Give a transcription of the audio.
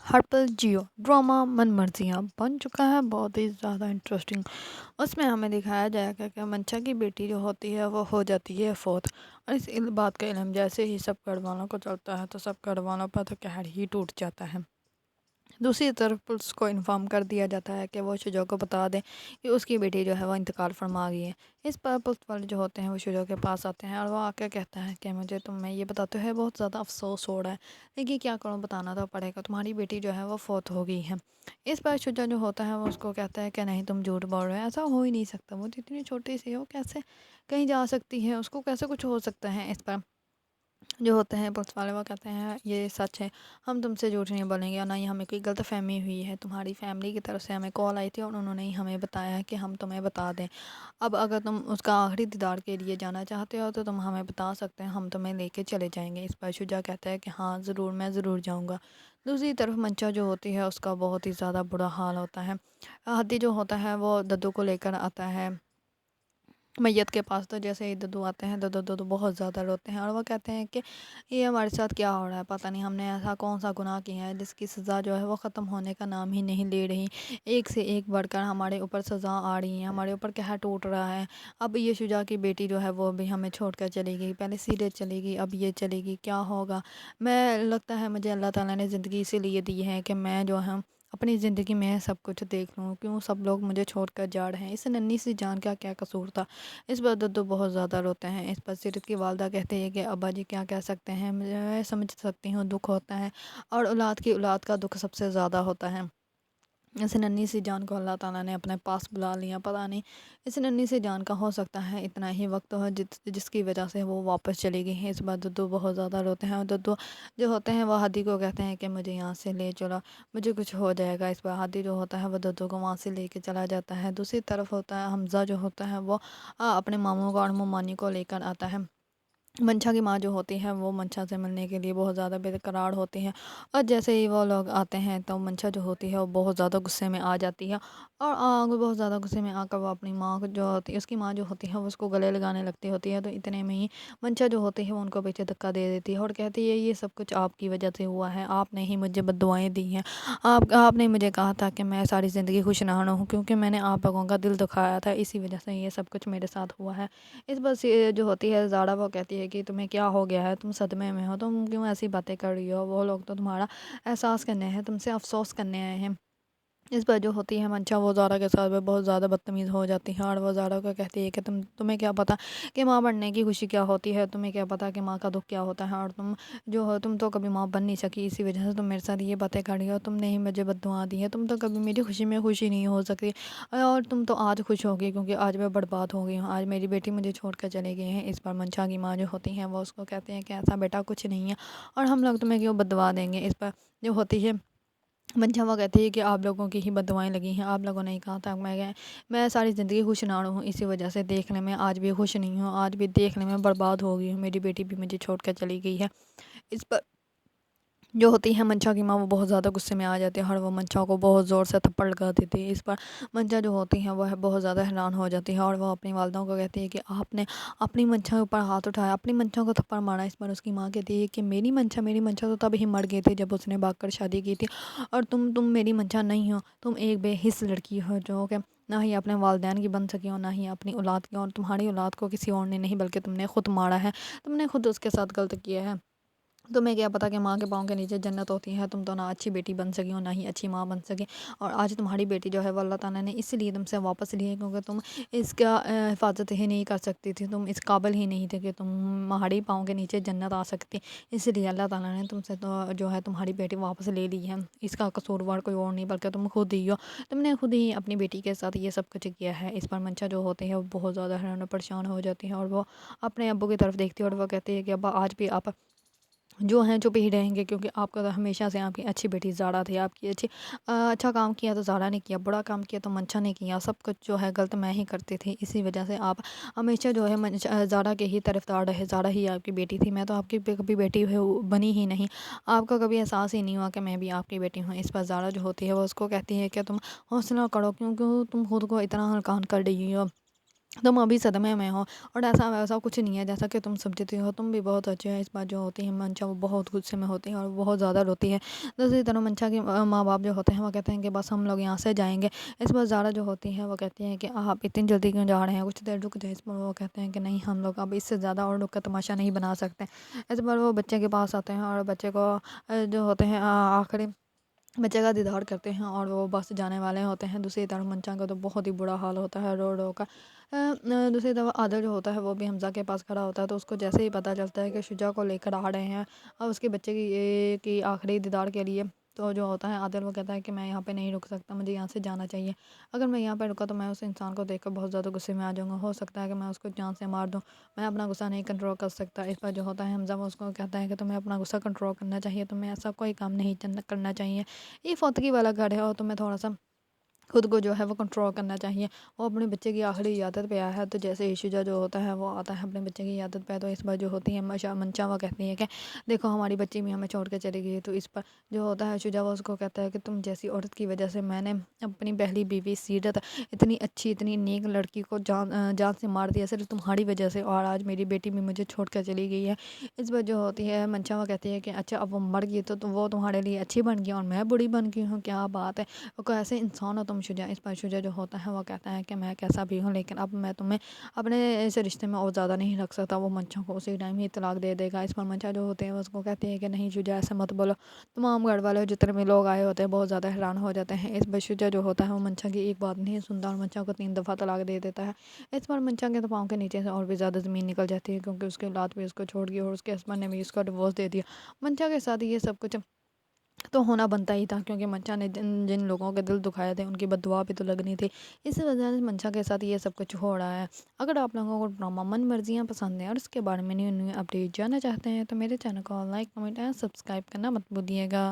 हर पल जियो ड्रामा मन मर्जियाँ बन चुका है बहुत ही ज़्यादा इंटरेस्टिंग। उसमें हमें दिखाया जाएगा कि मंचा की बेटी जो होती है वो हो जाती है फोर्थ। और इस बात का इल्म जैसे ही सब घर वालों को चलता है तो सब घर वालों पर तो कहर ही टूट जाता है। दूसरी तरफ पुलिस को इन्फॉर्म कर दिया जाता है कि वो शुजा को बता दें कि उसकी बेटी जो है वो इंतकाल फरमा गई है। इस पर पुलिस वाले जो होते हैं वो शुजा के पास आते हैं और वो आकर कहता है कि मुझे तुम्हें ये बताते हुए बहुत ज़्यादा अफसोस हो रहा है, लेकिन क्या करूँ, बताना तो पड़ेगा, तुम्हारी बेटी जो है वो फौत हो गई है। इस पर शुजा जो होता है वो उसको कहता है कि नहीं, तुम झूठ बोल रहे हो, ऐसा हो ही नहीं सकता, वो जितनी छोटी सी हो कैसे कहीं जा सकती है, उसको कैसे कुछ हो सकता है। इस पर जो होते हैं पुलिस वाले वो कहते हैं ये सच है, हम तुमसे झूठ नहीं बोलेंगे और ना ही हमें कोई गलतफहमी हुई है, तुम्हारी फैमिली की तरफ से हमें कॉल आई थी और उन्होंने ही हमें बताया है कि हम तुम्हें बता दें। अब अगर तुम उसका आखिरी दीदार के लिए जाना चाहते हो तो तुम हमें बता सकते हैं, हम तुम्हें लेके चले जाएंगे। इस पर शुजा कहता है कि हाँ ज़रूर, मैं ज़रूर जाऊँगा। दूसरी तरफ मंचा जो होती है उसका बहुत ही ज़्यादा बुरा हाल होता है। हद्दी जो होता है वो दद्दू को लेकर आता है मैयत के पास। तो जैसे ही दद्दू आते हैं तो दद्दू बहुत ज़्यादा रोते हैं और वो कहते हैं कि ये हमारे साथ क्या हो रहा है, पता नहीं हमने ऐसा कौन सा गुनाह किया है जिसकी सज़ा जो है वो ख़त्म होने का नाम ही नहीं ले रही। एक से एक बढ़कर हमारे ऊपर सज़ा आ रही है, हमारे ऊपर कहर टूट रहा है। अब ये शुजा की बेटी जो है वो भी हमें छोड़ कर चली गई, पहले सीरियस चली गई, अब ये चलेगी, क्या होगा। मैं लगता है मुझे अल्लाह ताला ने ज़िंदगी इसीलिए दी है कि मैं जो है अपनी ज़िंदगी में सब कुछ देख लूँ, क्यों सब लोग मुझे छोड़कर जा रहे हैं, इस नन्ही सी जान का क्या कसूर था। इस पर दद्दू बहुत ज़्यादा रोते हैं। इस पर सीरत की वालदा कहती है कि अब्बा जी क्या कह सकते हैं, मैं समझ सकती हूँ दुख होता है और औलाद की औलाद का दुख सबसे ज़्यादा होता है। इस नन्ही सी जान को अल्लाह ताला ने अपने पास बुला लिया, पता नहीं इस नन्ही सी जान का हो सकता है इतना ही वक्त हो जिसकी वजह से वो वापस चली गई है। इस बार दद्दू बहुत ज़्यादा रोते हैं और दद्दू जो होते हैं वो हादी को कहते हैं कि मुझे यहाँ से ले चलो, मुझे कुछ हो जाएगा। इस बार हादी जो होता है वो दद्दू को वहाँ से लेके चला जाता है। दूसरी तरफ होता है हमज़ा जो होता है वो अपने मामू को और मुमानी को लेकर आता है। मंशा की माँ जो होती है वो मंशा से मिलने के लिए बहुत ज़्यादा बेकरार होती है और जैसे ही वो लोग आते हैं तो मंशा जो होती है वो बहुत ज़्यादा गुस्से में आ जाती है और बहुत ज़्यादा गुस्से में आकर वो अपनी माँ को जो होती है, उसकी माँ जो होती है वो उसको गले लगाने लगती होती है। तो इतने में ही मंशा जो होती है वो उनको पीछे धक्का दे देती है और कहती है ये सब कुछ आपकी वजह से हुआ है, आपने ही मुझे बद्दुआएं दी हैं, आपने मुझे कहा था कि मैं सारी ज़िंदगी खुश ना रहूँ क्योंकि मैंने आप लोगों का दिल दुखाया था, इसी वजह से ये सब कुछ मेरे साथ हुआ है। इस बस ये जो होती है ज़ारा वो कहती है कि तुम्हें क्या हो गया है, तुम सदमे में हो, तुम क्यों ऐसी बातें कर रही हो, वो लोग तो तुम्हारा एहसास करने हैं, तुमसे अफसोस करने आए हैं। इस पर जो होती है मंशा वो ज़ारा के साथ में बहुत ज़्यादा बदतमीज़ हो जाती है और वो ज़ारा को कहती है कि तुम्हें क्या पता कि माँ बनने की खुशी क्या होती है, तुम्हें क्या पता कि माँ का दुख क्या होता है, और तुम जो हो तुम तो कभी माँ बन नहीं सकी, इसी वजह से तुम मेरे साथ ये बातें कर रही हो, तुमने ही मुझे बद्दुआ दी है, तुम तो कभी मेरी खुशी में खुशी नहीं हो सकती और तुम तो आज खुश होगी क्योंकि आज मैं बर्बाद हो गई हूँ, आज मेरी बेटी मुझे छोड़ कर चले गए हैं। इस पर मंशा की माँ जो होती हैं वो उसको कहते हैं कि ऐसा बेटा कुछ नहीं है और हम लोग तुम्हें क्यों बदवा देंगे। इस पर जो होती है मंशा वो कहती है कि आप लोगों की ही बददुआएँ लगी हैं, आप लोगों ने ही कहा था मैं सारी ज़िंदगी खुश ना रहूँ, इसी वजह से देखने में आज भी खुश नहीं हूँ, आज भी देखने में बर्बाद हो गई हूँ, मेरी बेटी भी मुझे छोड़ कर चली गई है। इस पर जो होती है मंशा की माँ वो बहुत ज़्यादा गुस्से में आ जाती है और वो मंशा को बहुत ज़ोर से थप्पड़ लगा देती है। इस पर मंशा जो होती है वह बहुत ज़्यादा हैरान हो जाती है और वो अपनी वालदा को कहती है कि आपने अपनी मंशा के ऊपर हाथ उठाया, अपनी मंशा को थप्पड़ मारा। इस पर उसकी माँ कहती है कि मेरी मंशा तो तब ही मर गई थी जब उसने भाग कर शादी की थी और तुम मेरी मंशा नहीं हो, तुम एक बेहिस लड़की हो जो कि ना ही अपने वालदैन की बन सकी हो, ना ही अपनी औलाद की, और तुम्हारी औलाद को किसी और ने नहीं बल्कि तुमने खुद मारा है, तुमने खुद उसके साथ गलत किया है। तुम्हें क्या पता कि माँ के पाँव के नीचे जन्नत होती है, तुम तो ना अच्छी बेटी बन सकी हो ना ही अच्छी माँ बन सकी, और आज तुम्हारी बेटी जो है वो अल्लाह ताला ने इसलिए तुमसे वापस ली है क्योंकि तुम इसका हिफाजत ही नहीं कर सकती थी, तुम इस काबिल ही नहीं थे कि तुम्हारी पाँव के नीचे जन्नत आ सकती, इसलिए अल्लाह ताला ने तुमसे तो जो है तुम्हारी बेटी वापस ले ली है। इसका कसूरवार कोई और नहीं बल्कि तुम खुद ही हो, तुमने खुद ही अपनी बेटी के साथ ये सब कुछ किया है। इस पर मंशा जो होती है वो बहुत ज़्यादा हैरान और परेशान हो जाती है और वो अपने अब्बू की तरफ देखती है और वो कहती है कि अब्बा आज भी आप जो हैं चुप ही रहेंगे क्योंकि आपका तो हमेशा से आपकी अच्छी बेटी ज़ारा थी, आपकी अच्छा काम किया तो ज़ारा ने किया, बुरा काम किया तो मंशा ने किया, सब कुछ जो है गलत मैं ही करती थी, इसी वजह से आप हमेशा जो है ज़ारा के ही तरफदार रहे, ज़ारा ही आपकी बेटी थी, मैं तो आपकी कभी बेटी बनी ही नहीं, आपका कभी एहसास ही नहीं हुआ कि मैं भी आपकी बेटी हूँ। इस पर ज़ारा जो होती है वो उसको कहती है कि तुम हौसला करो, क्योंकि तुम खुद को इतना हल्कान कर रही हो, तुम अभी सदमे में हो और ऐसा वैसा कुछ नहीं है जैसा कि तुम समझती हो, तुम भी बहुत अच्छे हो। इस बार जो होती है मंशा वो बहुत गुस्से में होती है और बहुत ज़्यादा रोती है। दूसरी तरफ मंशा के माँ बाप जो होते हैं वो कहते हैं कि बस हम लोग यहाँ से जाएंगे। इस बार ज़ारा जो होती है वो कहती है कि आप इतनी जल्दी क्यों जा रहे हैं, कुछ देर रुक जाए। इस पर वो कहते हैं कि नहीं, हम लोग अब इससे ज़्यादा और रुक का तमाशा नहीं बना सकते। इस बार वो बच्चे के पास आते हैं और बच्चे को जो होते हैं आखिरी बच्चे का दीदार करते हैं और वो बस जाने वाले होते हैं। दूसरी तरफ मंचा का तो बहुत ही बुरा हाल होता है रो रो का। दूसरी तरफ आदिल जो होता है वो भी हमज़ा के पास खड़ा होता है, तो उसको जैसे ही पता चलता है कि शुजा को लेकर आ रहे हैं और उसके बच्चे की आखिरी दीदार के लिए, तो जो होता है आदिल वो कहता है कि मैं यहाँ पे नहीं रुक सकता, मुझे यहाँ से जाना चाहिए। अगर मैं यहाँ पे रुका तो मैं उस इंसान को देखकर बहुत ज़्यादा गुस्से में आ जाऊँगा, हो सकता है कि मैं उसको जान से मार दूँ। मैं अपना गुस्सा नहीं कंट्रोल कर सकता। इस पर जो होता है हमज़ा वो उसको कहता है कि तुम्हें अपना गुस्सा कंट्रोल करना चाहिए, तुम्हें ऐसा कोई काम नहीं करना चाहिए। ये फौतगी वाला घर है और तुम्हें थोड़ा-सा खुद को जो है वो कंट्रोल करना चाहिए। वो अपने बच्चे की आखिरी इजाज़त पे आया है, तो जैसे ही शुजा जो होता है वो आता है अपने बच्चे की इजाज़त पे, तो इस बार जो होती है मंशा वो कहती है कि देखो हमारी बच्ची भी हमें छोड़ के चली गई है। तो इस पर जो होता है शुजा वो उसको कहता है कि तुम जैसी औरत की वजह से मैंने अपनी पहली बीवी सीरत, इतनी अच्छी इतनी नेक लड़की को जान से मार दिया सिर्फ तुम्हारी वजह से, और आज मेरी बेटी भी मुझे छोड़ कर चली गई है। इस पर जो होती है मंशा वो कहती है कि अच्छा अब वो मर गई तो वो तुम्हारे लिए अच्छी बन गई और मैं बुरी बन गई हूँ, क्या बात है, वो कैसे इंसान हो तुम शुजा। इस पर शुजा जो होता है वो कहता है कि मैं कैसा भी हूँ लेकिन अब मैं तुम्हें अपने इस रिश्ते में और ज़्यादा नहीं रख सकता। वो मंशा को उसी टाइम ही तलाक दे देगा। इस पर मंशा जो होते हैं वो उसको कहती है कि नहीं शुजा ऐसा मत बोलो। तमाम घर वाले जितने भी लोग आए होते हैं बहुत ज़्यादा हैरान हो जाते हैं। इस पर शुजा जो होता है वो मंशा की एक बात नहीं सुनता और मंशा को 3 दफ़ा तलाक दे देता है। इस पर मंशा के तो पाँव के नीचे से और भी ज़्यादा ज़मीन निकल जाती है, क्योंकि उसके औलाद भी उसको छोड़ गई और उसके हस्बैंड ने भी उसका डिवोर्स दे दिया। मंशा के साथ ये सब कुछ तो होना बनता ही था, क्योंकि मंशा ने जिन जिन लोगों के दिल दुखाए थे उनकी बददुआ भी तो लगनी थी। इसी वजह से मंशा के साथ ये सब कुछ हो रहा है। अगर आप लोगों को ड्रामा मन मर्जियाँ पसंद है और इसके बारे में न्यू न्यू अपडेट जानना चाहते हैं तो मेरे चैनल को लाइक कमेंट एंड सब्सक्राइब करना मत भूलिएगा।